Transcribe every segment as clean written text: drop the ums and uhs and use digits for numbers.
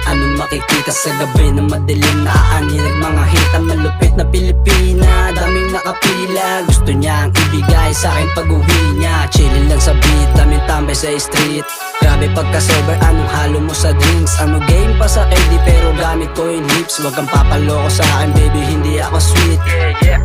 Anong makikita sa gabi na madilim? Naaani ng mga hita, malupit na Pilipina. Daming nakapila, gusto niyang ibigay sa akin pag-uwi niya. Chillin lang sa beat, daming tambay sa street. Grabe pagka-sober, anong halo mo sa drinks? Ano game pa sa candy pero gamit ko yung lips. Wag kang papaloko sa akin baby, hindi ako sweet. Yeah,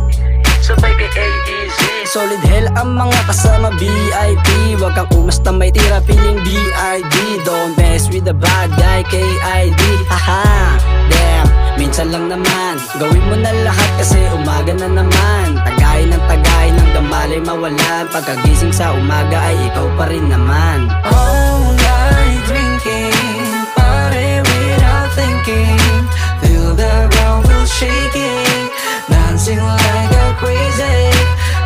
so baby, easy. Solid hell ang mga kasama VIP. Wag kang umasta may tira piling BID. Don't mess with the bad guy KID. Haha, damn, minsan lang naman. Gawin mo na lahat kasi umaga na naman. Tagay ng gamalay mawalan. Pagkagising sa umaga ay ikaw pa rin naman. All night drinking, party without thinking. Feel the ground, feel shaking, dancing like a crazy.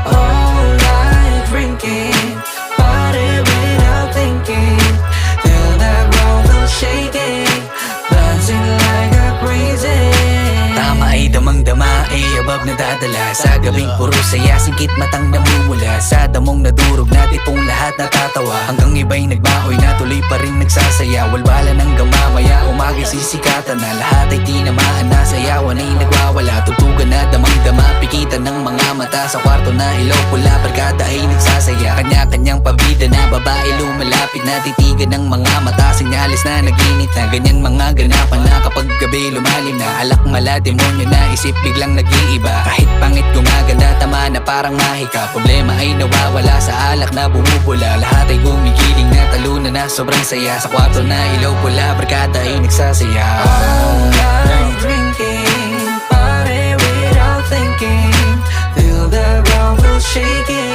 All night drinking, party without thinking. Feel the ground, feel shaking, dancing like a crazy. Tama ay damang-dama ay abab na dadala. Sa gabing puro saya, singkit matang namumula. Sa damong nadurog na tipong lahat natatawa. Hanggang iba'y nagbahoy na tuloy pa rin nagsasaya. Walwala ng gamamaya, umaga sisikatan na. Lahat ay tinamaan na, sayawan ay nagwawala. Tugtugan na damang-dama, pikitan ng mga mata. Sa kwarto na ilaw pula, barkada ay nagsasaya. Kanya-kanyang pabida na, babae lumalapit na. Titigan ng mga mata, sinyalis na naginit na. Ganyan mga ganapan na kapag gabi lumalim na. Alak mala, demonyo na, isip biglang nag-iiba. Kahit pangit gumaganda, tama na parang mahika. Problema ay nawawala sa alak na bumubula. Lahat ay gumigiling na, talunan na sobrang saya. Sa kwarto na ilaw pula, barkada ay nagsasaya. All night drinking, party without thinking. Feel the ground, feel shaking,